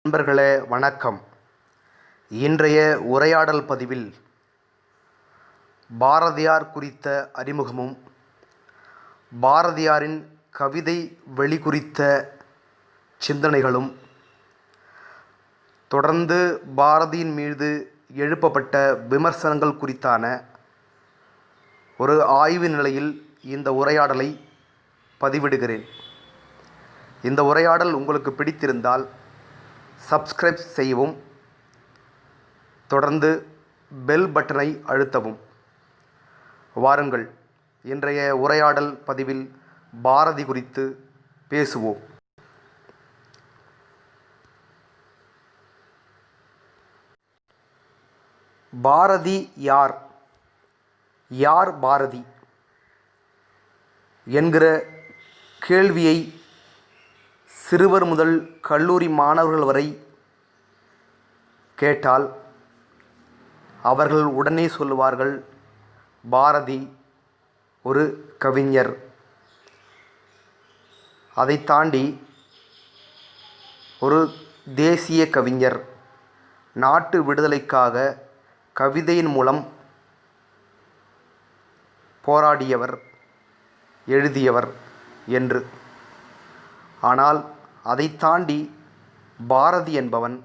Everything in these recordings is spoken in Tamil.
நண்பர்களே வணக்கம். இன்றைய உரையாடல் பதிவில் பாரதியார் குறித்த அறிமுகமும் பாரதியாரின் கவிதை வெளி குறித்த சிந்தனைகளும், தொடர்ந்து பாரதியின் மீது எழுப்பப்பட்ட விமர்சனங்கள் குறித்தான ஒரு ஆய்வு நிலையில் இந்த உரையாடலை பதிவிடுகிறேன். இந்த உரையாடல் உங்களுக்கு பிடித்திருந்தால் சப்ஸ்கிரைப் செய்யவும், தொடர்ந்து பெல் பட்டனை அழுத்தவும். வாருங்கள், இன்றைய உரையாடல் பதிவில் பாரதி குறித்து பேசுவோம். பாரதி யார்? யார் பாரதி என்கிற கேள்வியை சிறுவர் முதல் கல்லூரி மாணவர்கள் வரை கேட்டால் அவர்கள் உடனே சொல்லுவார்கள், பாரதி ஒரு கவிஞர். அதை தாண்டி ஒரு தேசிய கவிஞர், நாட்டு விடுதலைக்காக கவிதையின் மூலம் போராடியவர், எழுதியவர் என்று. ஆனால் அதை தாண்டி பாரதி என்பவன்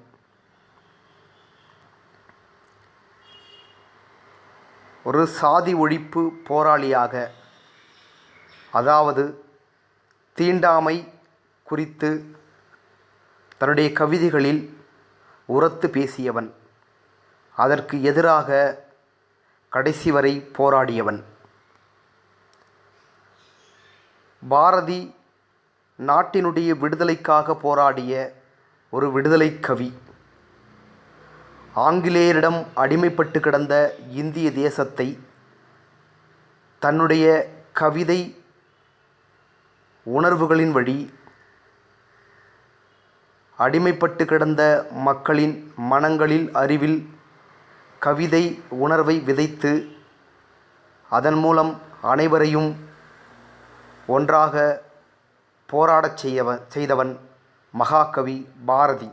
ஒரு சாதி ஒழிப்பு போராளியாக, அதாவது தீண்டாமை குறித்து தன்னுடைய கவிதைகளில் உரத்து பேசியவன், அதற்கு எதிராக கடைசி வரை போராடியவன். பாரதி நாட்டினுடைய விடுதலைக்காக போராடிய ஒரு விடுதலை கவி. ஆங்கிலேயரிடம் அடிமைப்பட்டு கிடந்த இந்திய தேசத்தை தன்னுடைய கவிதை உணர்வுகளின் வழி அடிமைப்பட்டு கிடந்த மக்களின் மனங்களில், அறிவில் கவிதை உணர்வை விதைத்து அதன் மூலம் அனைவரையும் ஒன்றாக போராடச் செய்தவன் மகாகவி பாரதி.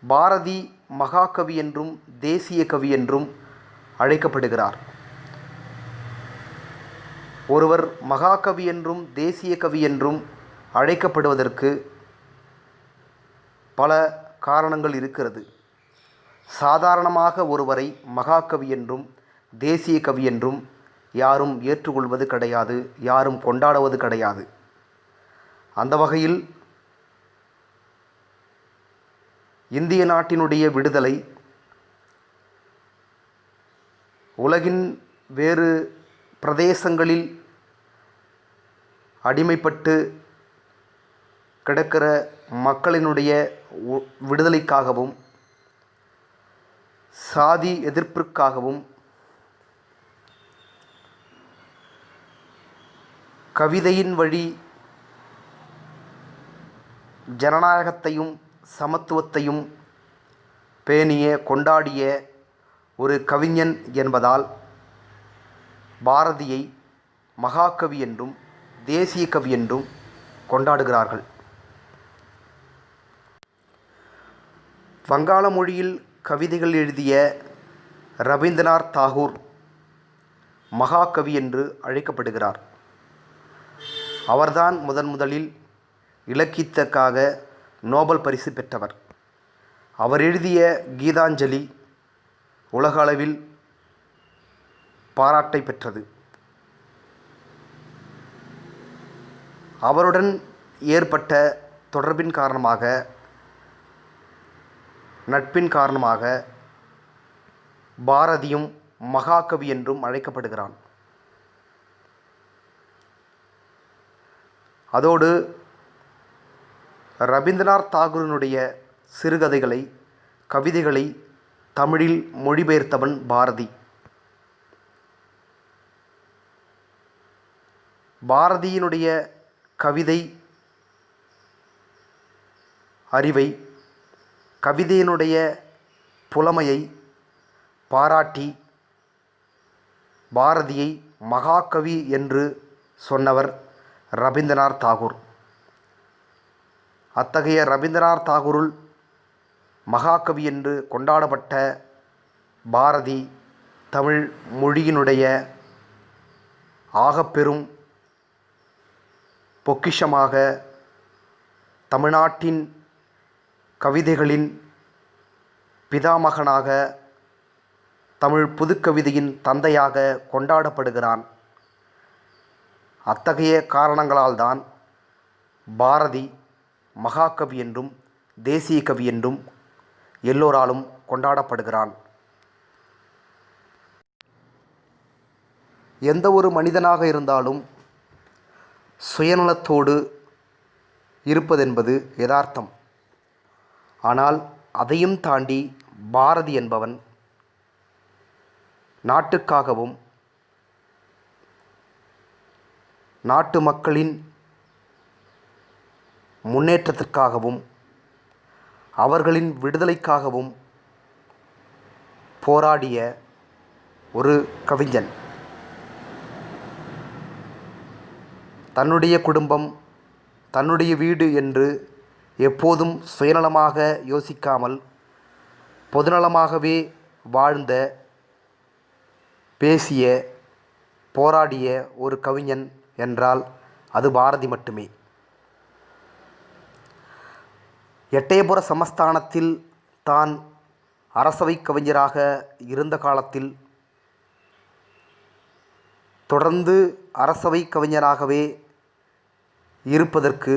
பாரதி மகாகவி என்றும் தேசிய கவி என்றும் அழைக்கப்படுகிறார். ஒருவர் மகாகவி என்றும் தேசிய கவி என்றும் அழைக்கப்படுவதற்கு பல காரணங்கள் இருக்கிறது. சாதாரணமாக ஒருவரை மகாகவி என்றும் தேசிய கவி என்றும் யாரும் ஏற்றுக்கொள்வது கிடையாது, யாரும் கொண்டாடுவது கிடையாது. அந்த வகையில் இந்திய நாட்டினுடைய விடுதலை உலகின் வேறு பிரதேசங்களில் அடிமைப்பட்டு கிடக்கிற மக்களினுடைய விடுதலைக்காகவும் சாதி எதிர்ப்பிற்காகவும் கவிதையின் வழி ஜனநாயகத்தையும் சமத்துவத்தையும் பேணிய கொண்டாடிய ஒரு கவிஞன் என்பதால் பாரதியை மகாகவி என்றும் தேசிய கவி என்றும் கொண்டாடுகிறார்கள். வங்காள மொழியில் கவிதைகள் எழுதிய ரவீந்திரநாத் தாகூர் மகாகவி என்று அழைக்கப்படுகிறார். அவர்தான் முதலில் இலக்கியத்திற்காக நோபல் பரிசு பெற்றவர். அவர் எழுதிய கீதாஞ்சலி உலக அளவில் பாராட்டை பெற்றது. அவருடன் ஏற்பட்ட தொடர்பின் காரணமாக, நட்பின் காரணமாக பாரதியும் மகாகவி என்றும் அழைக்கப்படுகிறான். அதோடு ரவீந்திரநாத் தாகூரினுடைய சிறுகதைகளை, கவிதைகளை தமிழில் மொழிபெயர்த்தவன் பாரதி. பாரதியினுடைய கவிதை அறிவை, கவிதையினுடைய புலமையை பாராட்டி பாரதியை மகாகவி என்று சொன்னவர் ரவீந்திரநாத் தாகூர். அத்தகைய ரவீந்திரநாத் தாகூருள் மகாகவி என்று கொண்டாடப்பட்ட பாரதி தமிழ் மொழியினுடைய ஆகப்பெரும் பொக்கிஷமாக, தமிழ்நாட்டின் கவிதைகளின் பிதாமகனாக, தமிழ் புதுக்கவிதையின் தந்தையாக கொண்டாடப்படுகிறான். அத்தகைய காரணங்களால்தான் பாரதி மகாகவி என்றும் தேசிய கவி என்றும் எல்லோராலும் கொண்டாடப்படுகிறான். எந்த ஒரு மனிதனாக இருந்தாலும் சுயநலத்தோடு இருப்பதென்பது யதார்த்தம். ஆனால் அதையும் தாண்டி பாரதி என்பவன் நாட்டுக்காகவும் நாட்டு மக்களின் முன்னேற்றத்திற்காகவும் அவர்களின் விடுதலைக்காகவும் போராடிய ஒரு கவிஞன். தன்னுடைய குடும்பம், தன்னுடைய வீடு என்று எப்போதும் சுயநலமாக யோசிக்காமல் பொதுநலமாகவே வாழ்ந்த, பேசிய, போராடிய ஒரு கவிஞன் என்றால் அது பாரதி மட்டுமே. எட்டயபுர சமஸ்தானத்தில் தான் அரசவை கவிஞராக இருந்த காலத்தில் தொடர்ந்து அரசவை கவிஞராகவே இருப்பதற்கு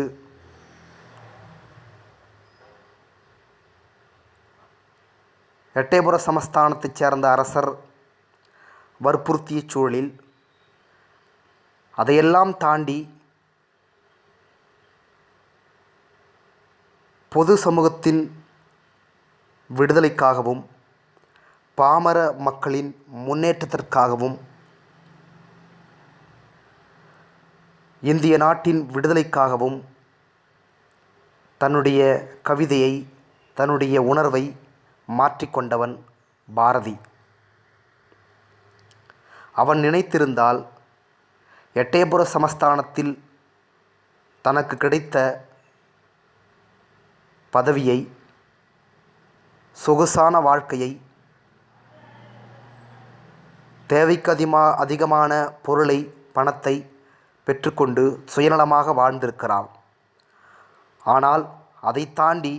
எட்டயபுர சமஸ்தானத்தைச் சேர்ந்த அரசர் வற்புறுத்திய சூழலில் அதையெல்லாம் தாண்டி பொது சமூகத்தின் விடுதலைக்காகவும் பாமர மக்களின் முன்னேற்றத்திற்காகவும் இந்திய நாட்டின் விடுதலைக்காகவும் தன்னுடைய கவிதையை, தன்னுடைய உணர்வை மாற்றிக்கொண்டவன் பாரதி. அவன் நினைத்திருந்தால் எட்டயபுர சமஸ்தானத்தில் தனக்கு கிடைத்த பதவியை, சொகுசான வாழ்க்கையை, தேவைக்கு அதிகமான பொருளை, பணத்தை பெற்றுக்கொண்டு சுயநலமாக வாழ்ந்திருக்கிறான். ஆனால் அதை தாண்டி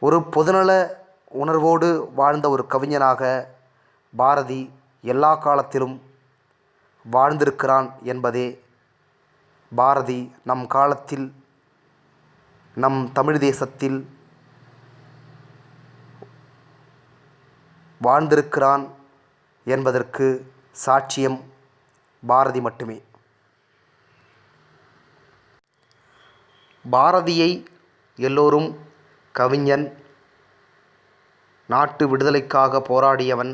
ஒரு பொதுநல உணர்வோடு வாழ்ந்த ஒரு கவிஞனாக பாரதி எல்லா காலத்திலும் வாழ்ந்திருக்கிறான் என்பதே பாரதி நம் காலத்தில், நம் தமிழ் தேசத்தில் வாழ்ந்திருக்கிறான் என்பதற்கு சாட்சியம் பாரதி மட்டுமே. பாரதியை எல்லோரும் கவிஞன், நாட்டு விடுதலைக்காக போராடியவன்,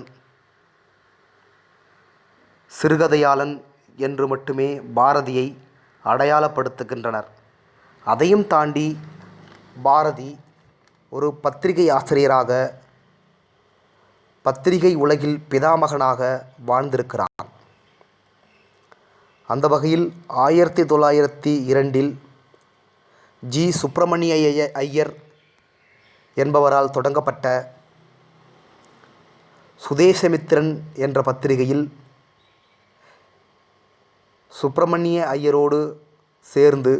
சிறுகதையாளன் என்று மட்டுமே பாரதியை அடையாளப்படுத்துகின்றனர். அதையும் தாண்டி பாரதி ஒரு பத்திரிகை ஆசிரியராக, பத்திரிகை உலகில் பிதாமகனாக வாழ்ந்திருக்கிறான். அந்த வகையில் 1902 ஜி. சுப்பிரமணிய ஐயர் என்பவரால் தொடங்கப்பட்ட சுதேசமித்திரன் என்ற பத்திரிகையில் சுப்பிரமணிய ஐயரோடு சேர்ந்து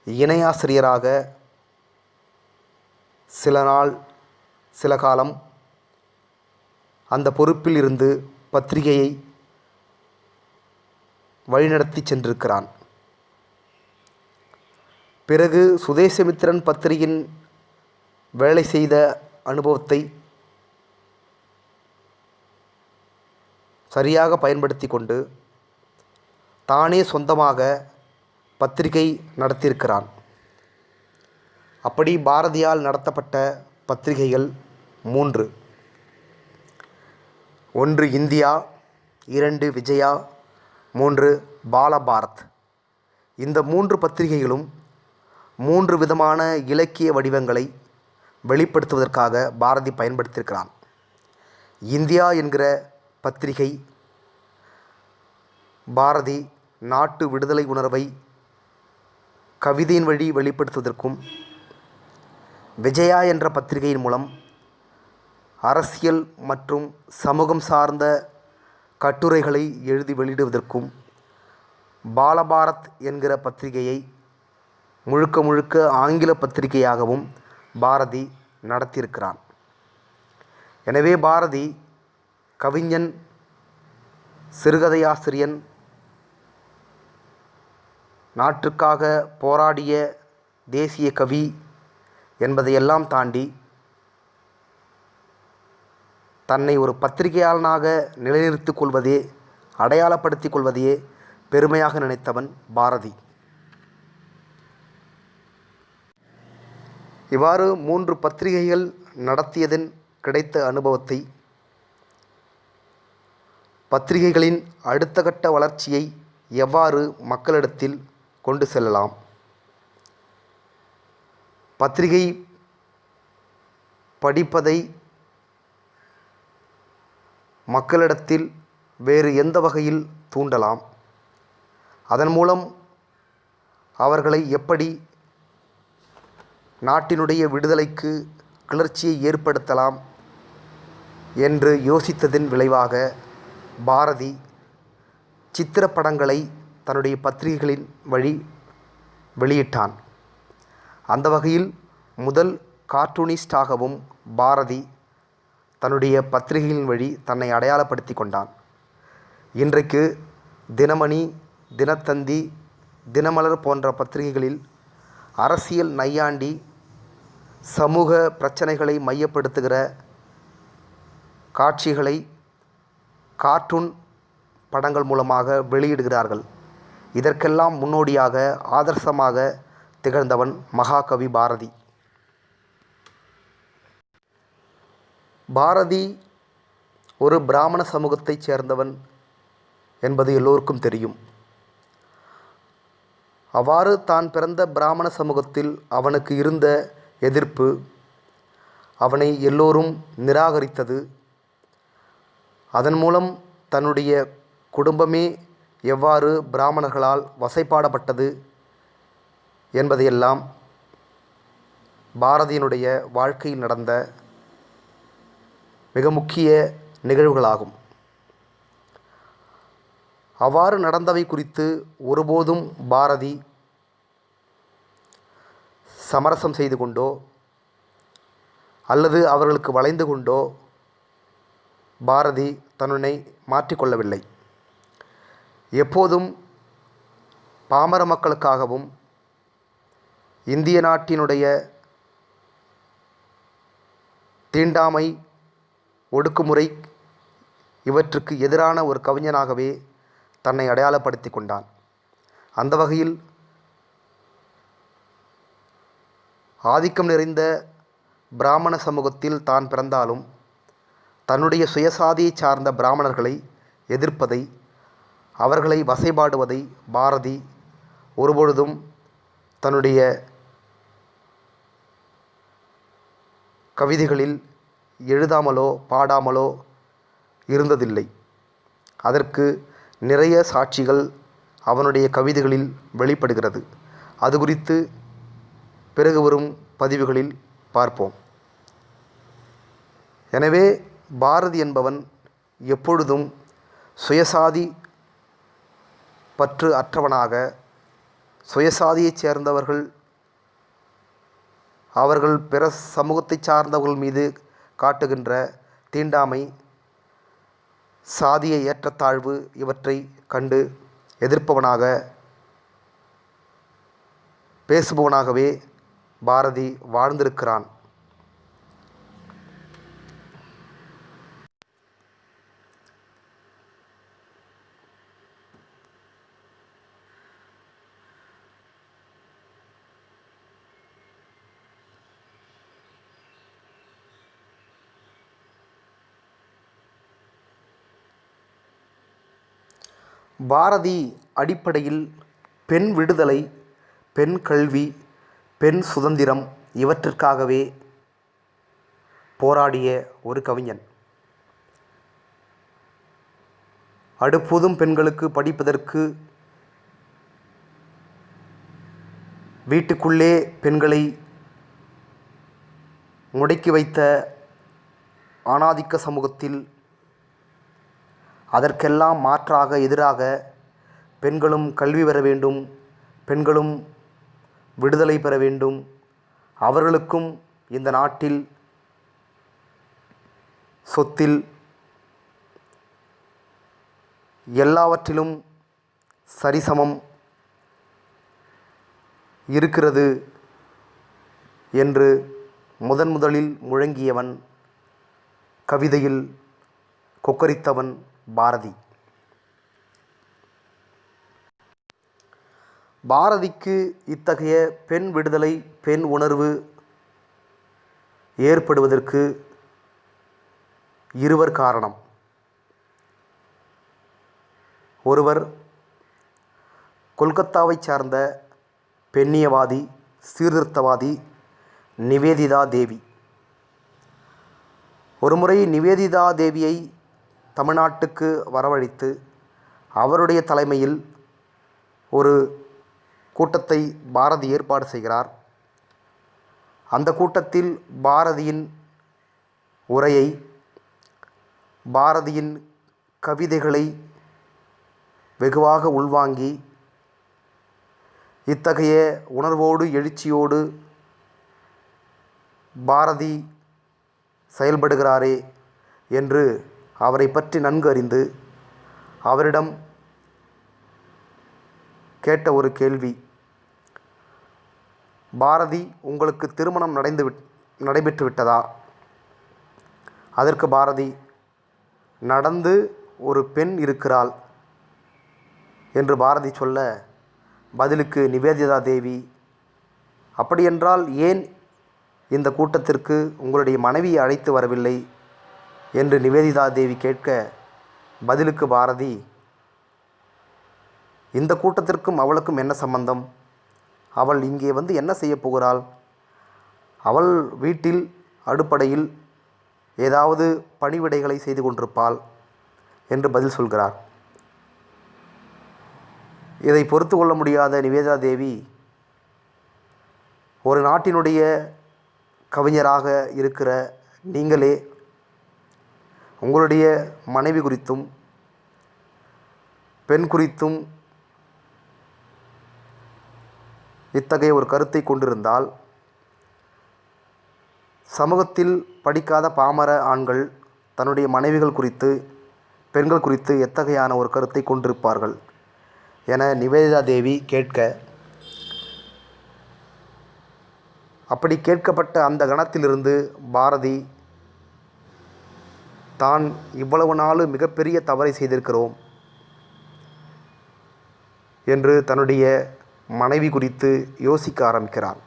இணையாசிரியராக சில காலம் அந்த பொறுப்பில் இருந்து பத்திரிகையை வழிநடத்தி சென்றிருக்கிறான். பிறகு சுதேசமித்திரன் பத்திரிகையின் வேலை செய்த அனுபவத்தை சரியாக பயன்படுத்தி கொண்டு தானே சொந்தமாக பத்திரிகை நடத்தியிருக்கிறான். அப்படி பாரதியால் நடத்தப்பட்ட பத்திரிகைகள் 3. 1 இந்தியா, 2 விஜயா, 3 பாலபாரத். இந்த 3 பத்திரிகைகளும் 3 விதமான இலக்கிய வடிவங்களை வெளிப்படுத்துவதற்காக பாரதி பயன்படுத்தியிருக்கிறான். இந்தியா என்கிற பத்திரிகை பாரதி நாட்டு விடுதலை உணர்வை கவிதையின் வழி வெளிப்படுத்துவதற்கும், விஜயா என்ற பத்திரிகையின் மூலம் அரசியல் மற்றும் சமூகம் சார்ந்த கட்டுரைகளை எழுதி வெளியிடுவதற்கும், பாலபாரத் என்கிற பத்திரிகையை முழுக்க முழுக்க ஆங்கில பத்திரிகையாகவும் பாரதி நடத்தியிருக்கிறான். எனவே பாரதி கவிஞன், சிறுகதையாசிரியன், நாட்டுக்காக போராடிய தேசிய கவி என்பதையெல்லாம் தாண்டி தன்னை ஒரு பத்திரிகையாளனாக நிலைநிறுத்திக் கொள்வதே, அடையாளப்படுத்திக் கொள்வதையே பெருமையாக நினைத்தவன் பாரதி. இவ்வாறு 3 பத்திரிகைகள் நடத்தியதன் கிடைத்த அனுபவத்தை, பத்திரிகைகளின் அடுத்த கட்ட வளர்ச்சியை எவ்வாறு மக்களிடத்தில் கொண்டு செல்லலாம், பத்திரிகை படிப்பதை மக்களிடத்தில் வேறு எந்த வகையில் தூண்டலாம், அதன் மூலம் அவர்களை எப்படி நாட்டினுடைய விடுதலைக்கு கிளர்ச்சியை ஏற்படுத்தலாம் என்று யோசித்ததின் விளைவாக பாரதி சித்திரப்படங்களை தன்னுடைய பத்திரிகைகளின் வழி வெளியிட்டான். அந்த வகையில் முதல் கார்ட்டூனிஸ்டாகவும் பாரதி தன்னுடைய பத்திரிகைகளின் வழி தன்னை அடையாளப்படுத்தி கொண்டான். இன்றைக்கு தினமணி, தினத்தந்தி, தினமலர் போன்ற பத்திரிகைகளில் அரசியல் நையாண்டி, சமூக பிரச்சனைகளை மையப்படுத்துகிற காட்சிகளை கார்ட்டூன் படங்கள் மூலமாக வெளியிடுகிறார்கள். இதற்கெல்லாம் முன்னோடியாக, ஆதர்சமாக திகழ்ந்தவன் மகாகவி பாரதி. பாரதி ஒரு பிராமண சமூகத்தைச் சேர்ந்தவன் என்பது எல்லோருக்கும் தெரியும். அவ்வாறு தான் பிறந்த பிராமண சமூகத்தில் அவனுக்கு இருந்த எதிர்ப்பு, அவனை எல்லோரும் நிராகரித்தது, அதன் மூலம் தன்னுடைய குடும்பமே எவ்வாறு பிராமணர்களால் வசைபாடப்பட்டது என்பதையெல்லாம் பாரதியினுடைய வாழ்க்கையில் நடந்த மிக முக்கிய நிகழ்வுகளாகும். அவ்வாறு நடந்தவை குறித்து ஒருபோதும் பாரதி சமரசம் செய்து கொண்டோ அல்லது அவர்களுக்கு வளைந்து கொண்டோ பாரதி தன்னை மாற்றிக்கொள்ளவில்லை. எப்போதும் பாமர மக்களுக்காகவும், இந்திய நாட்டினுடைய தீண்டாமை, ஒடுக்குமுறை இவற்றுக்கு எதிரான ஒரு கவிஞனாகவே தன்னை அடையாளப்படுத்தி கொண்டான். அந்த வகையில் ஆதிக்கம் நிறைந்த பிராமண சமூகத்தில் தான் பிறந்தாலும் தன்னுடைய சுயசாதியை சார்ந்த பிராமணர்களை எதிர்ப்பதை, அவர்களை வசைபாடுவதை பாரதி ஒருபொழுதும் தன்னுடைய கவிதைகளில் எழுதாமலோ பாடாமலோ இருந்ததில்லை. அதற்கு நிறைய சாட்சிகள் அவனுடைய கவிதைகளில் வெளிப்படுகிறது. அது குறித்து பிறகு வரும் பதிவுகளில் பார்ப்போம். எனவே பாரதி என்பவன் எப்பொழுதும் சுயசாதி பற்று அற்றவனாக, சுயசாதியைச் சேர்ந்தவர்கள் அவர்கள் பிற சமூகத்தைச் சார்ந்தவர்கள் மீது காட்டுகின்ற தீண்டாமை, சாதிய ஏற்றத்தாழ்வு இவற்றை கண்டு எதிர்ப்பவனாக, பேசுபவனாகவே பாரதி வாழ்ந்திருக்கிறான். பாரதி அடிப்படையில் பெண் விடுதலை, பெண் கல்வி, பெண் சுதந்திரம் இவற்றிற்காகவே போராடிய ஒரு கவிஞன். அடுப்பூதும் பெண்களுக்கு படிப்பதற்கு வீட்டுக்குள்ளே பெண்களை முடக்கி வைத்த ஆணாதிக்க சமூகத்தில் அதற்கெல்லாம் மாற்றாக எதிராக பெண்களும் கல்வி பெற வேண்டும், பெண்களும் விடுதலை பெற வேண்டும், அவர்களுக்கும் இந்த நாட்டில் சொத்தில் எல்லாவற்றிலும் சரிசமம் இருக்கிறது என்று முதலில் முழங்கியவன், கவிதையில் கொக்கரித்தவன் பாரதி. பாரதிக்கு இத்தகைய பெண் விடுதலை, பெண் உணர்வு ஏற்படுவதற்கு இருவர் காரணம். ஒருவர் கொல்கத்தாவைச் சார்ந்த பெண்ணியவாதி, சீர்திருத்தவாதி நிவேதிதா தேவி. ஒருமுறை நிவேதிதா தேவியை தமிழ்நாட்டுக்கு வரவழைத்து அவருடைய தலைமையில் ஒரு கூட்டத்தை பாரதி ஏற்பாடு செய்கிறார். அந்த கூட்டத்தில் பாரதியின் உரையை, பாரதியின் கவிதைகளை வெகுவாக உள்வாங்கி இத்தகைய உணர்வோடு எழுச்சியோடு பாரதி செயல்படுகிறாரே என்று அவரை பற்றி நன்கு அறிந்து அவரிடம் கேட்ட ஒரு கேள்வி, பாரதி, உங்களுக்கு திருமணம் நடைபெற்று விட்டதா? அதற்கு பாரதி, நடந்து ஒரு பெண் இருக்கிறாள் என்று பாரதி சொல்ல, பதிலுக்கு நிவேதிதா தேவி, அப்படியென்றால் ஏன் இந்த கூட்டத்திற்கு உங்களுடைய மனைவியை அழைத்து வரவில்லை என்று நிவேதிதா தேவி கேட்க, பதிலுக்கு பாரதி, இந்த கூட்டத்திற்கும் அவளுக்கும் என்ன சம்பந்தம்? அவள் இங்கே வந்து என்ன செய்ய போகிறாள்? அவள் வீட்டில் அடுப்படையில் ஏதாவது பணிவிடைகளை செய்து கொண்டிருப்பாள் என்று பதில் சொல்கிறார். இதை பொறுத்து கொள்ள முடியாத நிவேதிதா தேவி, ஒரு நாட்டினுடைய கவிஞராக இருக்கிற நீங்களே உங்களுடைய மனைவி குறித்தும் பெண் குறித்தும் இத்தகைய ஒரு கருத்தை கொண்டிருந்தால், சமூகத்தில் படிக்காத பாமர ஆண்கள் தன்னுடைய மனைவிகள் குறித்து, பெண்கள் குறித்து எத்தகையான ஒரு கருத்தை கொண்டிருப்பார்கள் என நிவேதிதா தேவி கேட்க, அப்படி கேட்கப்பட்ட அந்த கணத்திலிருந்து பாரதி, தான் இவ்வளவு நாள் மிகப்பெரிய தவறை செய்திருக்கிறோம் என்று தன்னுடைய மனைவி குறித்து யோசிக்க ஆரம்பிக்கிறார்.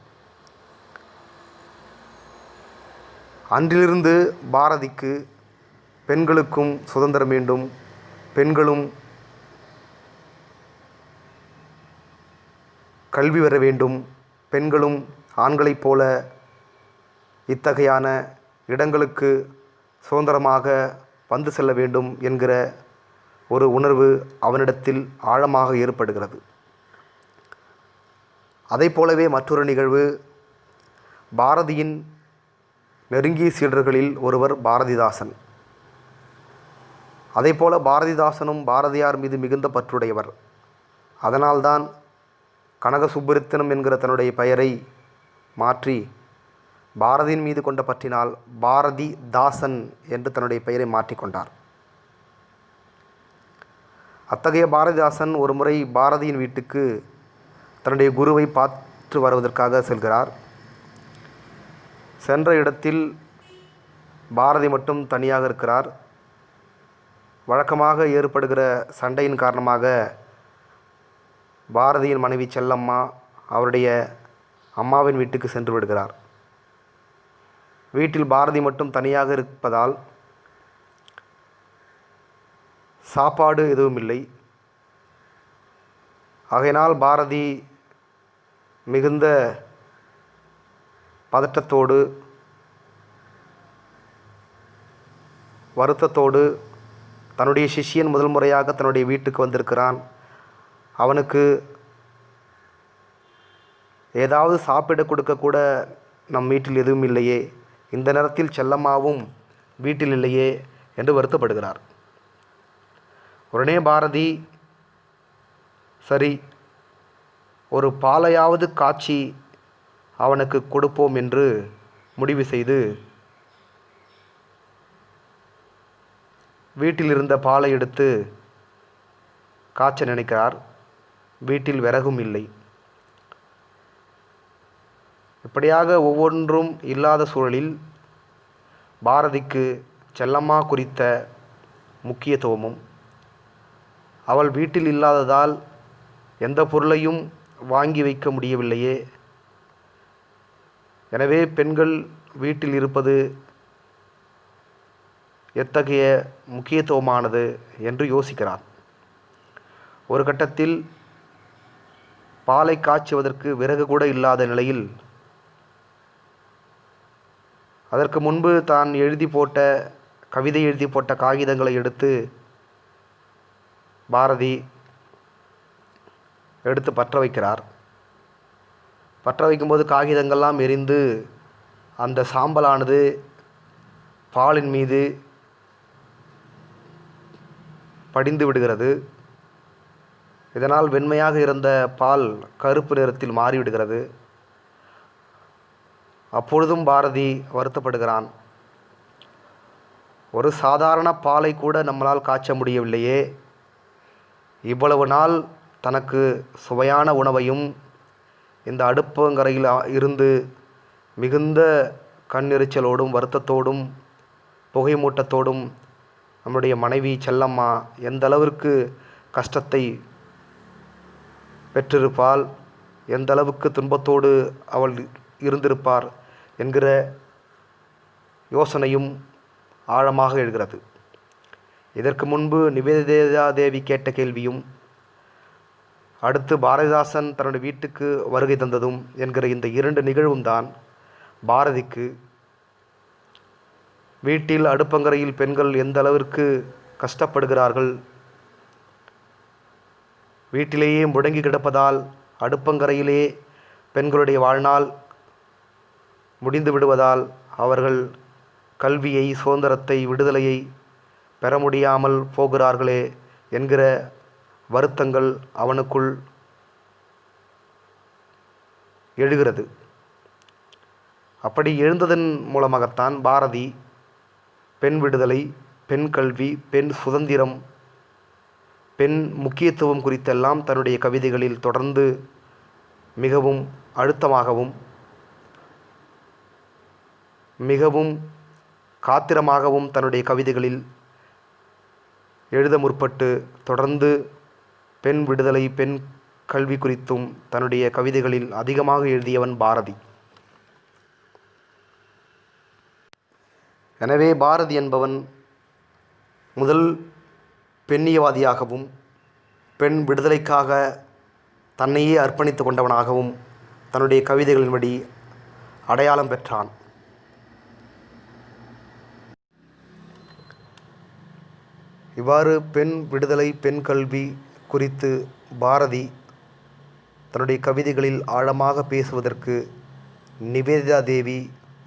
அன்றிலிருந்து பாரதிக்கு பெண்களுக்கும் சுதந்திரம் வேண்டும், பெண்களும் கல்வி பெற வேண்டும், பெண்களும் ஆண்களைப் போல இத்தகையான இடங்களுக்கு சுதந்திரமாக வந்து செல்ல வேண்டும் என்கிற ஒரு உணர்வு அவனிடத்தில் ஆழமாக ஏற்படுகிறது. அதை போலவே மற்றொரு நிகழ்வு, பாரதியின் நெருங்கிய சீடர்களில் ஒருவர் பாரதிதாசன். அதைப்போல பாரதிதாசனும் பாரதியார் மீது மிகுந்த பற்றுடையவர். அதனால்தான் கனக சுப்புரத்தினம் என்கிற தன்னுடைய பெயரை மாற்றி பாரதியின் மீது கொண்ட பற்றினால் பாரதிதாசன் என்று தன்னுடைய பெயரை மாற்றிக்கொண்டார். அத்தகைய பாரதிதாசன் ஒரு முறை பாரதியின் வீட்டுக்கு தன்னுடைய குருவை பார்த்து வருவதற்காக செல்கிறார். சென்ற இடத்தில் பாரதி மட்டும் தனியாக இருக்கிறார். வழக்கமாக ஏற்படுகிற சண்டையின் காரணமாக பாரதியின் மனைவி செல்லம்மா அவருடைய அம்மாவின் வீட்டுக்கு சென்று விடுகிறார். வீட்டில் பாரதி மட்டும் தனியாக இருப்பதால் சாப்பாடு எதுவும் இல்லை. ஆகையினால் பாரதி மிகுந்த பதட்டத்தோடு வருத்தத்தோடு தன்னுடைய சிஷ்யன் முதல் முறையாக தன்னுடைய வீட்டுக்கு வந்திருக்கிறான். அவனுக்கு ஏதாவது சாப்பிட கொடுக்க கூட நம் வீட்டில் எதுவும் இல்லையே, இந்த நேரத்தில் செல்லம்மாவும் வீட்டில் இல்லையே என்று வருத்தப்படுகிறார். உடனே பாரதி, சரி ஒரு பாலையாவது காய்ச்சி அவனுக்கு கொடுப்போம் என்று முடிவு செய்து வீட்டில் இருந்த பாலை எடுத்து காய்ச்ச நினைக்கிறார். வீட்டில் விறகும் இல்லை. இப்படியாக ஒவ்வொன்றும் இல்லாத சூழலில் பாரதிக்கு செல்லம்மா குறித்த முக்கியத்துவமும், அவள் வீட்டில் இல்லாததால் எந்த பொருளையும் வாங்கி வைக்க முடியவில்லையே, எனவே பெண்கள் வீட்டில் இருப்பது எத்தகைய முக்கியத்துவமானது என்று யோசிக்கிறார். ஒரு கட்டத்தில் பாலை காய்ச்சுவதற்கு விறகு கூட இல்லாத நிலையில் அதற்கு முன்பு தான் கவிதை எழுதி போட்ட காகிதங்களை எடுத்து பாரதி எடுத்து பற்ற வைக்கிறார். பற்ற வைக்கும்போது காகிதங்கள்லாம் எரிந்து அந்த சாம்பலானது பாலின் மீது படிந்து விடுகிறது. இதனால் வெண்மையாக இருந்த பால் கருப்பு நிறத்தில் மாறிவிடுகிறது. அப்பொழுதும் பாரதி வருத்தப்படுகிறான். ஒரு சாதாரண பாலை கூட நம்மளால் காய்ச்ச முடியவில்லையே, இவ்வளவு நாள் தனக்கு சுவையான உணவையும் இந்த அடுப்பங்கரையில் இருந்து மிகுந்த கண்ணெரிச்சலோடும் வருத்தத்தோடும் புகை மூட்டத்தோடும் நம்முடைய மனைவி செல்லம்மா எந்த அளவிற்கு கஷ்டத்தை பெற்றிருப்பாள், எந்த அளவுக்கு துன்பத்தோடு அவள் இருந்திருப்பார் என்கிற யோசனையும் ஆழமாக எழுகிறது. இதற்கு முன்பு நிவேதிதா தேவி கேட்ட கேள்வியும், அடுத்து பாரதிதாசன் தன்னுடைய வீட்டுக்கு வருகை தந்ததும் என்கிற இந்த 2 நிகழ்வும் தான் பாரதிக்கு வீட்டில் அடுப்பங்கரையில் பெண்கள் எந்த அளவிற்கு கஷ்டப்படுகிறார்கள், வீட்டிலேயே முடங்கி கிடப்பதால் அடுப்பங்கரையிலே பெண்களுடைய வாழ்நாள் முடிந்து விடுவதால் அவர்கள் கல்வியை, சுதந்திரத்தை, விடுதலையை பெற முடியாமல் போகிறார்களே என்கிற வருத்தங்கள் அவனுக்குள் எழுகிறது. அப்படி எழுந்ததன் மூலமாகத்தான் பாரதி பெண் விடுதலை, பெண் கல்வி, பெண் சுதந்திரம், பெண் முக்கியத்துவம் குறித்தெல்லாம் தன்னுடைய கவிதைகளில் தொடர்ந்து மிகவும் அழுத்தமாகவும் மிகவும் காத்திரமாகவும் தன்னுடைய கவிதைகளில் எழுத முற்பட்டு தொடர்ந்து பெண் விடுதலை, பெண் கல்வி குறித்தும் தன்னுடைய கவிதைகளில் அதிகமாக எழுதியவன் பாரதி. எனவே பாரதி என்பவன் முதல் பெண்ணியவாதியாகவும் பெண் விடுதலைக்காக தன்னையே அர்ப்பணித்து கொண்டவனாகவும் தன்னுடைய கவிதைகளின்படி அடையாளம் பெற்றான். இவ்வாறு பெண் விடுதலை, பெண் கல்வி குறித்து பாரதி தன்னுடைய கவிதைகளில் ஆழமாக பேசுவதற்கு நிவேதிதா தேவி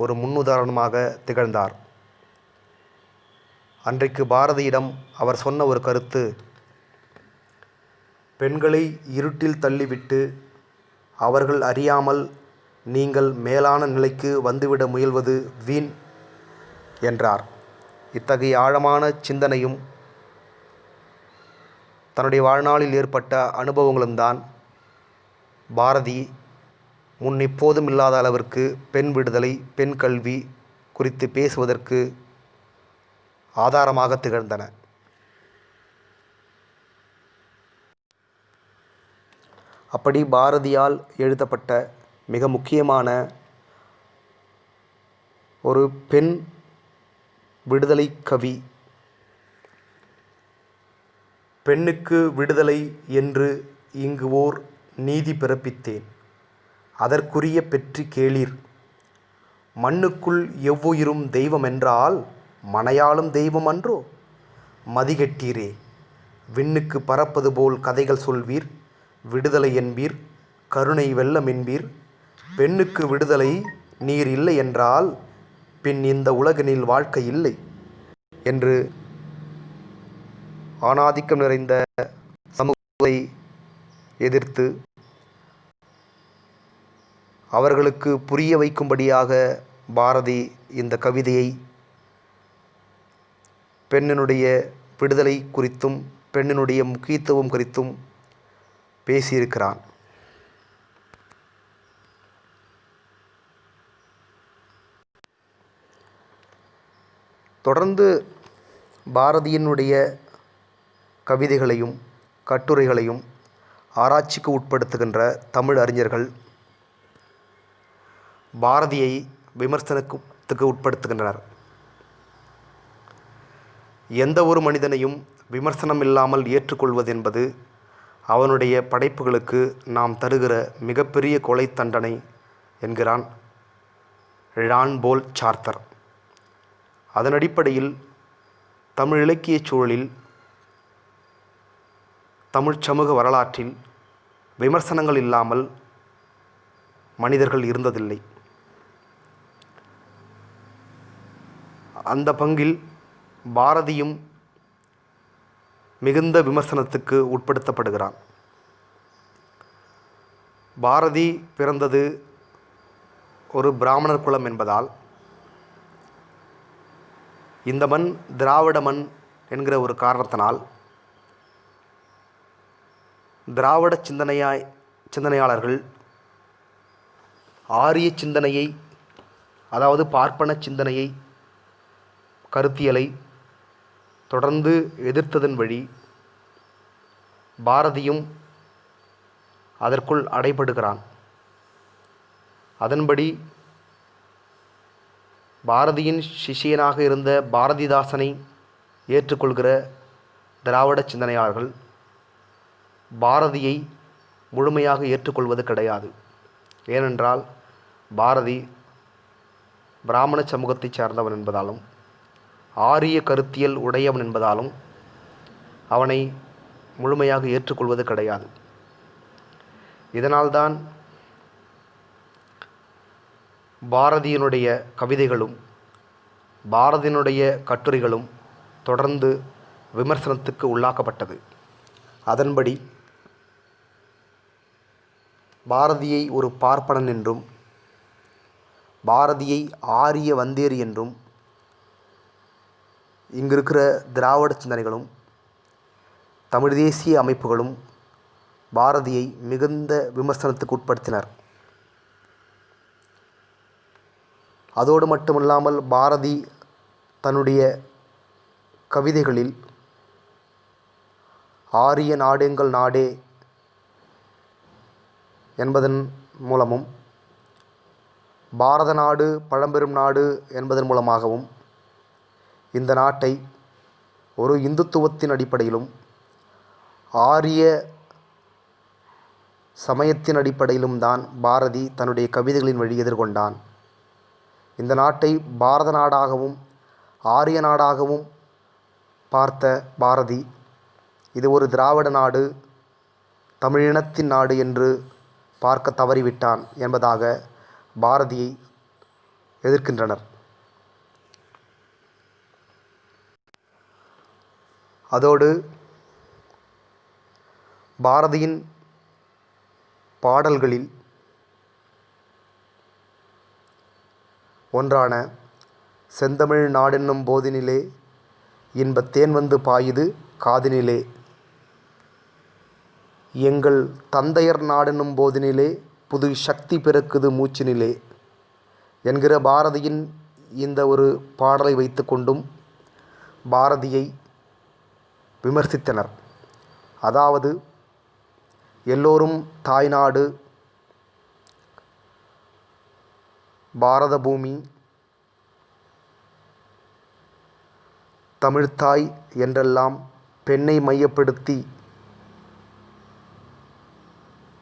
ஒரு முன்னுதாரணமாக திகழ்ந்தார். அன்றைக்கு பாரதியிடம் அவர் சொன்ன ஒரு கருத்து, பெண்களை இருட்டில் தள்ளிவிட்டு அவர்கள் அறியாமல் நீங்கள் மேலான நிலைக்கு வந்துவிட முயல்வது வீண் என்றார். இத்தகைய ஆழமான சிந்தனையும் தன்னுடைய வாழ்நாளில் ஏற்பட்ட அனுபவங்களும் தான் பாரதி முன் எப்போதும் இல்லாத அளவிற்கு பெண் விடுதலை, பெண் கல்வி குறித்து பேசுவதற்கு ஆதாரமாக திகழ்ந்தன. அப்படி பாரதியால் எழுதப்பட்ட மிக முக்கியமான ஒரு பெண் விடுதலை கவி, பெண்ணுக்கு விடுதலை என்று இங்கு ஓர் நீதி பிறப்பித்தேன், அதற்குரிய பெற்றி கேளீர், மண்ணுக்குள் எவ்வுயிரும் தெய்வமென்றால் மனையாளும் தெய்வம் அன்றோ, மதிகெட்டீரே, விண்ணுக்கு பறப்பது போல் கதைகள் சொல்வீர், விடுதலை என்பீர், கருணை வெள்ளம் என்பீர், பெண்ணுக்கு விடுதலை நீர் இல்லை என்றால் பின் இந்த உலகினில் வாழ்க்கை இல்லை என்று ஆணாதிக்கம் நிறைந்த சமூகத்தை எதிர்த்து அவர்களுக்கு புரிய வைக்கும்படியாக பாரதி இந்த கவிதையை பெண்ணினுடைய விடுதலை குறித்தும் பெண்ணினுடைய முக்கியத்துவம் குறித்தும் பேசியிருக்கிறான். தொடர்ந்து பாரதியினுடைய கவிதைகளையும் கட்டுரைகளையும் ஆராய்ச்சிக்கு உட்படுத்துகின்ற தமிழ் அறிஞர்கள் பாரதியை விமர்சனத்துக்கு உட்படுத்துகின்றனர். எந்த ஒரு மனிதனையும் விமர்சனம் இல்லாமல் ஏற்றுக்கொள்வது என்பது அவனுடைய படைப்புகளுக்கு நாம் தருகிற மிகப்பெரிய கொலை தண்டனை என்கிறான் ஜான் போல் சார்த்தர். அதன் அடிப்படையில் தமிழ் இலக்கிய சூழலில் தமிழ் சமூக வரலாற்றில் விமர்சனங்கள் இல்லாமல் மனிதர்கள் இருந்ததில்லை. அந்த பங்கில் பாரதியும் மிகுந்த விமர்சனத்துக்கு உட்படுத்தப்படுகிறான். பாரதி பிறந்தது ஒரு பிராமணர் குலம் என்பதால் இந்த மண் திராவிட மண் என்கிற ஒரு காரணத்தினால் திராவிட சிந்தனையாளர்கள் ஆரிய சிந்தனையை, அதாவது பார்ப்பன சிந்தனையை, கருத்தியலை தொடர்ந்து எதிர்த்ததன் வழி பாரதியும் அதற்குள் அடைபடுகிறான். அதன்படி பாரதியின் சிஷியனாக இருந்த பாரதிதாசனை ஏற்றுக்கொள்கிற திராவிட சிந்தனையாளர்கள் பாரதியை முழுமையாக ஏற்றுக்கொள்வது கிடையாது. ஏனென்றால் பாரதி பிராமண சமூகத்தைச் சார்ந்தவன் என்பதாலும் ஆரிய கருத்தியல் உடையவன் என்பதாலும் அவனை முழுமையாக ஏற்றுக்கொள்வது கிடையாது. இதனால்தான் பாரதியினுடைய கவிதைகளும் பாரதியினுடைய கட்டுரைகளும் தொடர்ந்து விமர்சனத்துக்கு உள்ளாக்கப்பட்டது. அதன்படி பாரதியை ஒரு பார்ப்பனன் என்றும் பாரதியை ஆரிய வந்தேரி என்றும் இங்கிருக்கிற திராவிட சிந்தனைகளும் தமிழ் தேசிய அமைப்புகளும் பாரதியை மிகுந்த விமர்சனத்துக்கு உட்படுத்தினர். அதோடு மட்டுமில்லாமல் பாரதி தன்னுடைய கவிதைகளில் ஆரிய நாடு எங்கள் நாடே என்பதன் மூலமும் பாரத நாடு பழம்பெரும் நாடு என்பதன் மூலமாகவும் இந்த நாட்டை ஒரு இந்துத்துவத்தின் அடிப்படையிலும் ஆரிய சமயத்தின் அடிப்படையிலும் தான் பாரதி தன்னுடைய கவிதைகளின் வழி எதிர்கொண்டான். இந்த நாட்டை பாரத நாடாகவும் ஆரிய நாடாகவும் பார்த்த பாரதி இது ஒரு திராவிட நாடு, தமிழினத்தின் நாடு என்று பார்க்க தவறிவிட்டான் என்பதாக பாரதியை எதிர்க்கின்றனர். அதோடு பாரதியின் பாடல்களில் ஒன்றான செந்தமிழ் நாடென்னும் போதினிலே இன்பத்தேன் வந்து பாயுது காதினிலே, எங்கள் தந்தையர் நாடென்னும் போதினிலே புது சக்தி பிறக்குது மூச்சினிலே என்கிற பாரதியின் இந்த ஒரு பாடலை வைத்து கொண்டும் பாரதியை விமர்சித்தனர். அதாவது எல்லோரும் தாய்நாடு, பாரத பூமி, தமிழ்த்தாய் என்றெல்லாம் பெண்ணை மையப்படுத்தி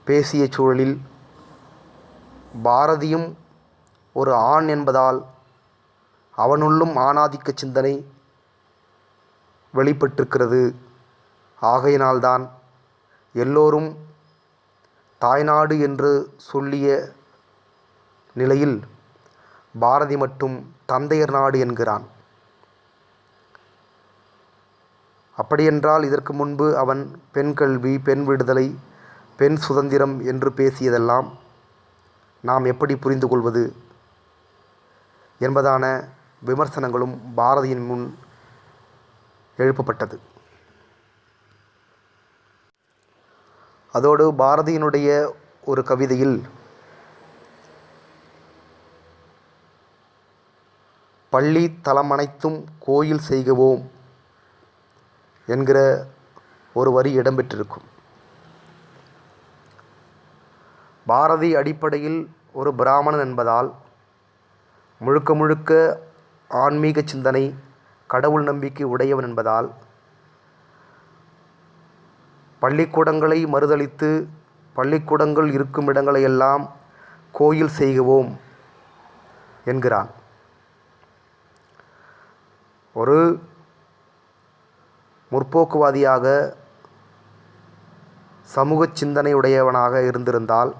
பேசிய சூழலில் பாரதியும் ஒரு ஆண் என்பதால் அவனுள்ளும் ஆணாதிக்க சிந்தனை வெளிப்பட்டிருக்கிறது. ஆகையினால்தான் எல்லோரும் தாய்நாடு என்று சொல்லிய நிலையில் பாரதி மட்டும் தந்தையர் நாடு என்கிறான். அப்படியென்றால் இதற்கு முன்பு அவன் பெண் கல்வி, பெண் விடுதலை, பெண் சுதந்திரம் என்று பேசியதெல்லாம் நாம் எப்படி புரிந்து கொள்வது என்பதான விமர்சனங்களும் பாரதியின் முன் எழுப்பப்பட்டது. அதோடு பாரதியினுடைய ஒரு கவிதையில் பள்ளி தலமனைத்தும் கோயில் செய்குவோம் என்கிற ஒரு வரி இடம்பெற்றிருக்கும். பாரதி அடிப்படையில் ஒரு பிராமணன் என்பதால் முழுக்க முழுக்க ஆன்மீக சிந்தனை, கடவுள் நம்பிக்கை உடையவன் என்பதால் பள்ளிக்கூடங்களை மறுதலித்து பள்ளிக்கூடங்கள் இருக்கும் இடங்களையெல்லாம் கோயில் செய்குவோம் என்கிறான். ஒரு முற்போக்குவாதியாக, சமூக சிந்தனையுடையவனாக இருந்திருந்தால்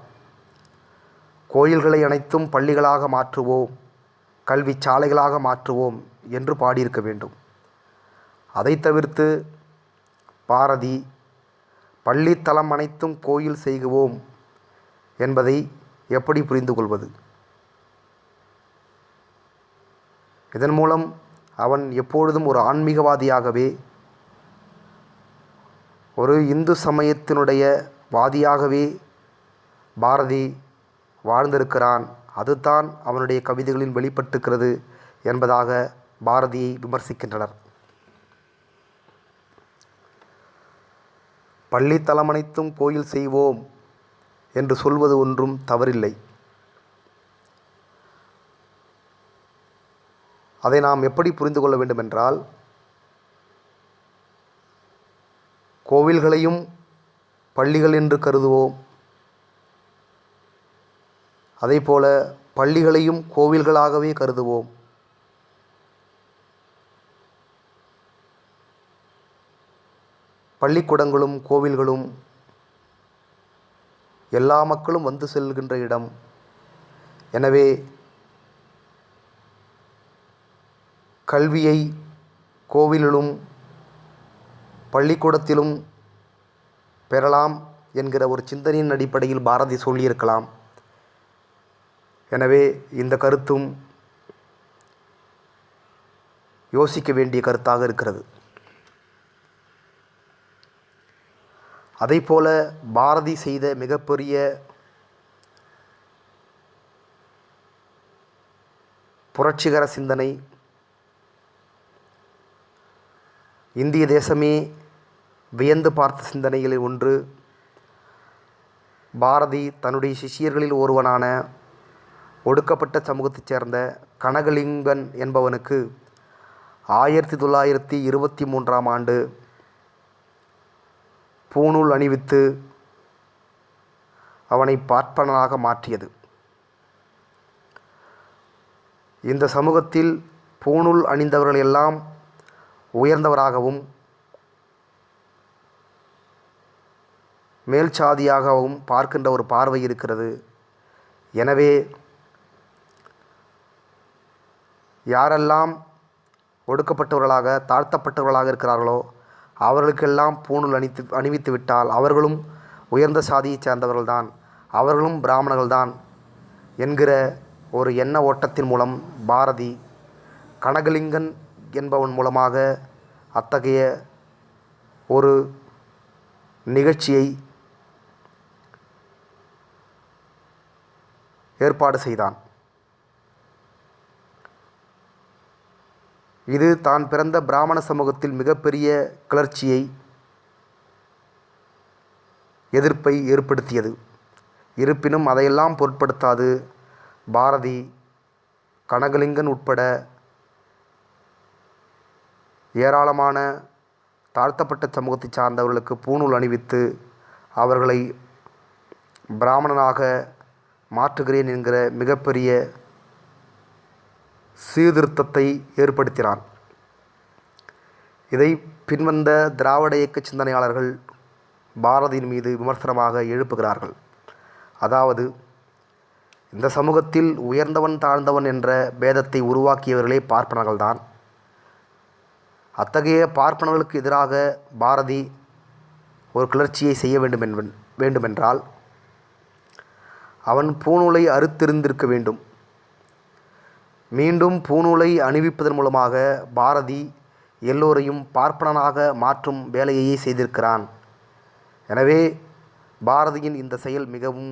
கோயில்களை அனைத்தும் பள்ளிகளாக மாற்றுவோம், கல்வி சாலைகளாக மாற்றுவோம் என்று பாடியிருக்க வேண்டும். அதை தவிர்த்து பாரதி பள்ளி தலம் அனைத்தும் கோயில் செய்குவோம் என்பதை எப்படி புரிந்து கொள்வது? இதன் மூலம் அவன் எப்பொழுதும் ஒரு ஆன்மீகவாதியாகவே, ஒரு இந்து சமயத்தினுடைய வாதியாகவே பாரதி வாழ்ந்திருக்கிறான். அதுதான் அவனுடைய கவிதைகளில் வெளிப்பட்டிருக்கிறது என்பதாக பாரதியை விமர்சிக்கின்றனர். பள்ளி தலமனைத்தும் கோயில் செய்வோம் என்று சொல்வது ஒன்றும் தவறில்லை. அதை நாம் எப்படி புரிந்து கொள்ள வேண்டுமென்றால், கோவில்களையும் பள்ளிகள் என்று கருதுவோம், அதேபோல பள்ளிகளையும் கோவில்களாகவே கருதுவோம். பள்ளிக்கூடங்களும் கோவில்களும் எல்லா மக்களும் வந்து செல்கின்ற இடம். எனவே கல்வியை கோவிலிலும் பள்ளிக்கூடத்திலும் பெறலாம் என்கிற ஒரு சிந்தனையின் அடிப்படையில் பாரதி சொல்லியிருக்கலாம். எனவே இந்த கருத்தும் யோசிக்க வேண்டிய கருத்தாக இருக்கிறது. அதைப்போல பாரதி செய்த மிகப்பெரிய புரட்சிகர சிந்தனை, இந்திய தேசமே வியந்து பார்த்த சிந்தனைகளில் ஒன்று, பாரதி தன்னுடைய சிஷ்யர்களில் ஒருவனான ஒடுக்கப்பட்ட சமூகத்தைச் சேர்ந்த கனகலிங்கன் என்பவனுக்கு 1923ஆம் ஆண்டு பூணூல் அணிவித்து அவனை பார்ப்பனனாக மாற்றியது. இந்த சமூகத்தில் பூணூல் அணிந்தவர்கள் எல்லாம் உயர்ந்தவராகவும் மேல் சாதியாகவும் பார்க்கின்ற ஒரு பார்வை இருக்கிறது. எனவே யாரெல்லாம் ஒடுக்கப்பட்டவர்களாக, தாழ்த்தப்பட்டவர்களாக இருக்கிறார்களோ அவர்களுக்கெல்லாம் பூணூல் அணிவித்து விட்டால் அவர்களும் உயர்ந்த சாதியைச் சேர்ந்தவர்கள்தான், அவர்களும் பிராமணர்கள்தான் என்கிற ஒரு எண்ண ஓட்டத்தின் மூலம் பாரதி கனகலிங்கன் என்பவன் மூலமாக அத்தகைய ஒரு நிகழ்ச்சியை ஏற்பாடு செய்தான். இது தான் பிறந்த பிராமண சமூகத்தில் மிகப்பெரிய கிளர்ச்சியை, எதிர்ப்பை ஏற்படுத்தியது. இருப்பினும் அதையெல்லாம் பொருட்படுத்தாது பாரதி கனகலிங்கன் உட்பட ஏராளமான தாழ்த்தப்பட்ட சமூகத்தை சார்ந்தவர்களுக்கு பூணூல் அணிவித்து அவர்களை பிராமணனாக மாற்றுகிறேன் என்கிற மிகப்பெரிய சீர்திருத்தத்தை ஏற்படுத்தினான். இதை பின்வந்த திராவிட இயக்க சிந்தனையாளர்கள் பாரதியின் மீது விமர்சனமாக எழுப்புகிறார்கள். அதாவது, இந்த சமூகத்தில் உயர்ந்தவன் தாழ்ந்தவன் என்ற பேதத்தை உருவாக்கியவர்களே பார்ப்பனர்கள்தான். அத்தகைய பார்ப்பனர்களுக்கு எதிராக பாரதி ஒரு கிளர்ச்சியை செய்ய வேண்டுமென்றால் அவன் பூணூலை அறுத்திருந்திருக்க வேண்டும். மீண்டும் பூணூலை அணிவிப்பதன் மூலமாக பாரதி எல்லோரையும் பார்ப்பனனாக மாற்றும் வேலையையே செய்திருக்கிறான். எனவே பாரதியின் இந்த செயல் மிகவும்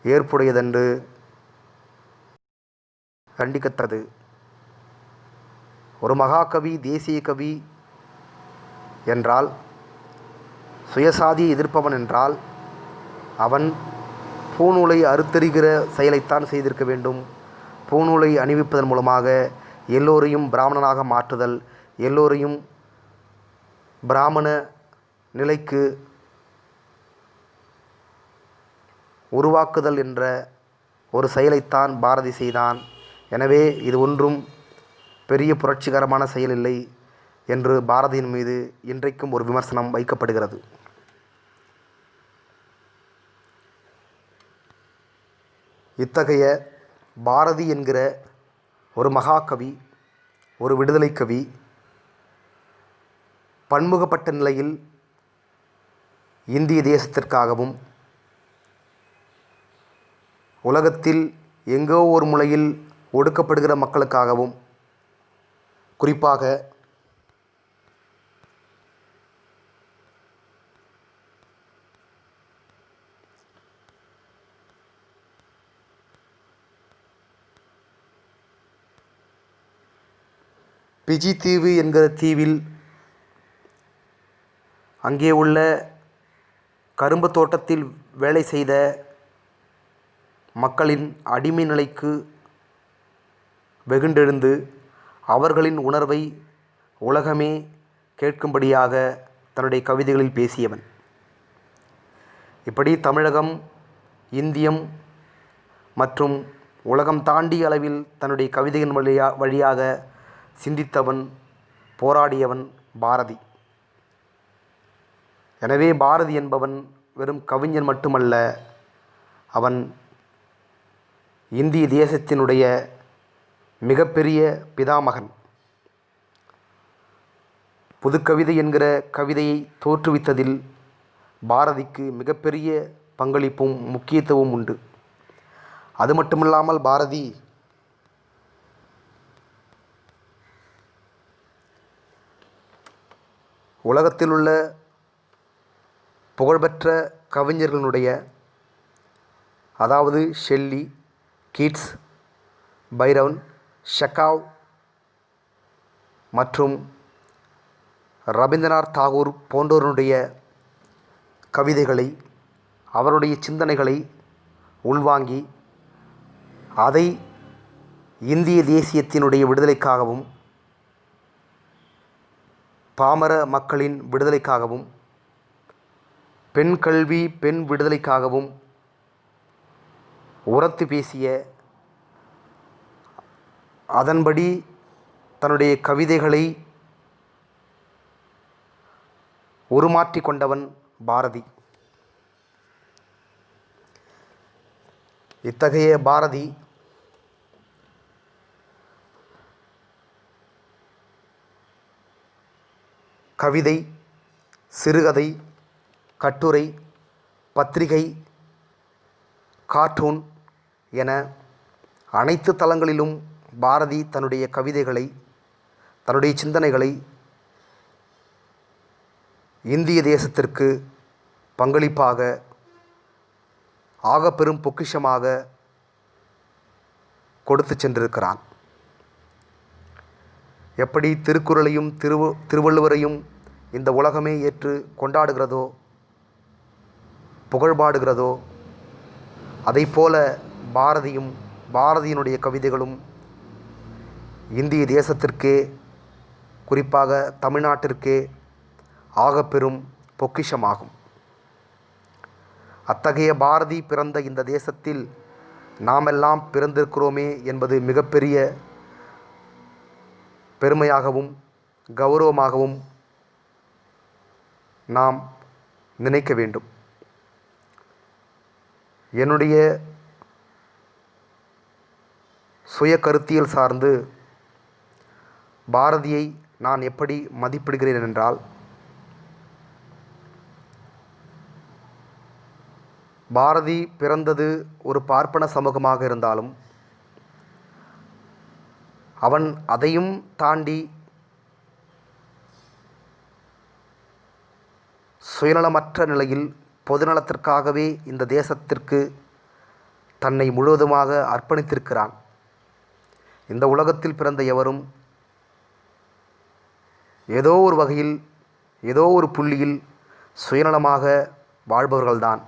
ஏற்புடையதென்று கண்டிக்கத்தக்கது. ஒரு மகாகவி, தேசிய கவி என்றால், சுயசாதியை எதிர்ப்பவன் என்றால் அவன் பூணூலை அறுத்தெறிகிற செயலைத்தான் செய்திருக்க வேண்டும். பூணூலை அணிவிப்பதன் மூலமாக எல்லோரையும் பிராமணனாக மாற்றுதல், எல்லோரையும் பிராமண நிலைக்கு உருவாக்குதல் என்ற ஒரு செயலைத்தான் பாரதி செய்தான். எனவே இது ஒன்றும் பெரிய புரட்சிகரமான செயல் இல்லை என்று பாரதியின் மீது இன்றைக்கும் ஒரு விமர்சனம் வைக்கப்படுகிறது. இத்தகைய பாரதி என்கிற ஒரு மகாகவி, ஒரு விடுதலை கவி பன்முகப்பட்ட நிலையில் இந்திய தேசத்திற்காகவும் உலகத்தில் எங்கோ ஒரு மூலையில் ஒடுக்கப்படுகிற மக்களுக்காகவும், குறிப்பாக பிஜி தீவு என்கிற தீவில் அங்கே உள்ள கரும்பு தோட்டத்தில் வேலை செய்த மக்களின் அடிமை நிலைக்கு வெகுண்டெழுந்து அவர்களின் உணர்வை உலகமே கேட்கும்படியாக தன்னுடைய கவிதைகளில் பேசியவன். இப்படி தமிழகம், இந்தியம் மற்றும் உலகம் தாண்டிய அளவில் தன்னுடைய கவிதையின் வழியாக சிந்தித்தவன், போராடியவன் பாரதி. எனவே பாரதி என்பவன் வெறும் கவிஞன் மட்டுமல்ல, அவன் இந்திய தேசத்தினுடைய மிகப்பெரிய பிதாமகன். புதுக்கவிதை என்கிற கவிதையை தோற்றுவித்ததில் பாரதிக்கு மிகப்பெரிய பங்களிப்பும் முக்கியத்துவமும் உண்டு. அது மட்டுமில்லாமல் பாரதி உலகத்திலுள்ள புகழ்பெற்ற கவிஞர்களுடைய, அதாவது ஷெல்லி, கீட்ஸ், பைரன், ஷெகாவ் மற்றும் ரவீந்திரநாத் தாகூர் போன்றோருடைய கவிதைகளை, அவருடைய சிந்தனைகளை உள்வாங்கி அதை இந்திய தேசியத்தினுடைய விடுதலைக்காகவும் பாமர மக்களின் விடுதலைக்காகவும் பெண் கல்வி, பெண் விடுதலைக்காகவும் உரத்து பேசிய, அதன்படி தன்னுடைய கவிதைகளை உருமாற்றி கொண்டவன் பாரதி. இத்தகைய பாரதி கவிதை, சிறுகதை, கட்டுரை, பத்திரிகை, கார்ட்டூன் என அனைத்து தளங்களிலும் பாரதி தன்னுடைய கவிதைகளை, தன்னுடைய சிந்தனைகளை இந்திய தேசத்திற்கு பங்களிப்பாக, ஆகப்பெரும் பொக்கிஷமாக கொடுத்து சென்றிருக்கிறான். எப்படி திருக்குறளையும் திருவள்ளுவரையும் இந்த உலகமே ஏற்று கொண்டாடுகிறதோ, புகழ்பாடுகிறதோ, அதைப்போல பாரதியும், பாரதியினுடைய கவிதைகளும் இந்திய தேசத்திற்கே, குறிப்பாக தமிழ்நாட்டிற்கே ஆகப்பெரும் பொக்கிஷமாகும். அத்தகைய பாரதி பிறந்த இந்த தேசத்தில் நாமெல்லாம் பிறந்திருக்கிறோமே என்பது மிகப்பெரிய பெருமையாகவும் கௌரவமாகவும் நாம் நினைக்க வேண்டும். என்னுடைய சுய கருத்தியல் சார்ந்து பாரதியை நான் எப்படி மதிப்பிடுகிறேன் என்றால், பாரதி பிறந்தது ஒரு பார்ப்பன சமூகமாக இருந்தாலும் அவன் அதையும் தாண்டி சுயநலமற்ற நிலையில் பொதுநலத்திற்காகவே இந்த தேசத்திற்கு தன்னை முழுவதுமாக அர்ப்பணித்திருக்கிறான். இந்த உலகத்தில் பிறந்த எவரும் ஏதோ ஒரு வகையில் ஏதோ ஒரு புள்ளியில் சுயநலமாக வாழ்பவர்கள்தான்.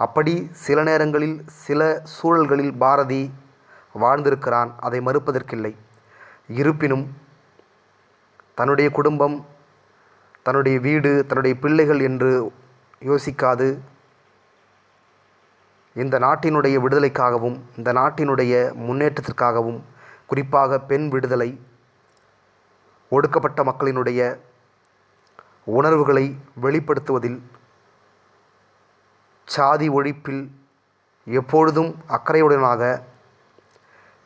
அப்படி சில நேரங்களில் சில சூழல்களில் பாரதி வாழ்ந்திருக்கிறான், அதை மறுப்பதற்கில்லை. இருப்பினும் தன்னுடைய குடும்பம், தன்னுடைய வீடு, தன்னுடைய பிள்ளைகள் என்று யோசிக்காது இந்த நாட்டினுடைய விடுதலைக்காகவும் இந்த நாட்டினுடைய முன்னேற்றத்திற்காகவும், குறிப்பாக பெண் விடுதலை, ஒடுக்கப்பட்ட மக்களினுடைய உணர்வுகளை வெளிப்படுத்துவதில், சாதி ஒழிப்பில் எப்பொழுதும் அக்கறையுடனாக,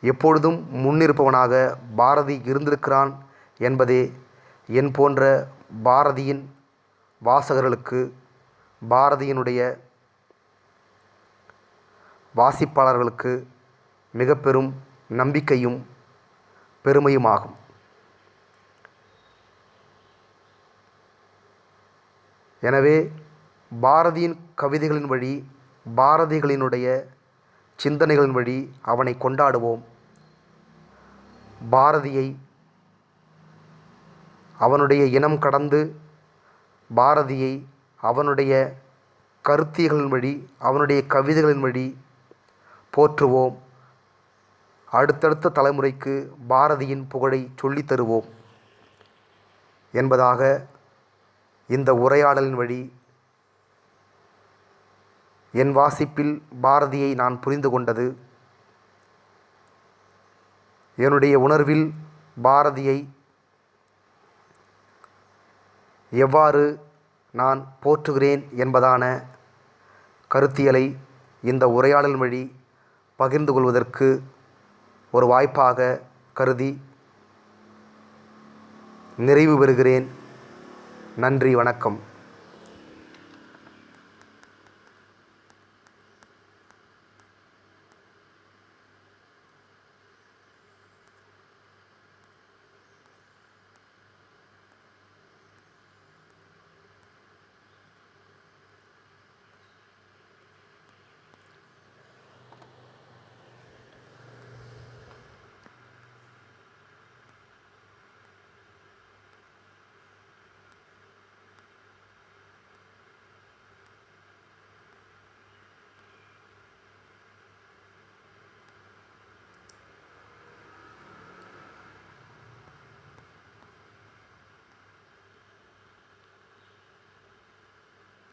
எப்பொழுதும் முன்னிருப்பவனாக பாரதி இருந்திருக்கிறான் என்பதே என் போன்ற பாரதியின் வாசகர்களுக்கு, பாரதியினுடைய வாசிப்பாளர்களுக்கு மிக பெரும் நம்பிக்கையும் பெருமையுமாகும். எனவே பாரதியின் கவிதைகளின் வழி, பாரதிகளினுடைய சிந்தனைகளின் வழி அவனை கொண்டாடுவோம். பாரதியை அவனுடைய இனம் கடந்து, பாரதியை அவனுடைய கருத்தியல்களின் வழி, அவனுடைய கவிதைகளின் வழி போற்றுவோம். அடுத்தடுத்த தலைமுறைக்கு பாரதியின் புகழை சொல்லித் தருவோம் என்பதாக இந்த உரையாடலின் வழி என் வாசிப்பில் பாரதியை நான் புரிந்து கொண்டது, என்னுடைய உணர்வில் பாரதியை எவ்வாறு நான் போற்றுகிறேன் என்பதான கருத்தியலை இந்த உரையாடல் வழி பகிர்ந்து கொள்வதற்கு ஒரு வாய்ப்பாக கருதி நிறைவு பெறுகிறேன். நன்றி, வணக்கம்.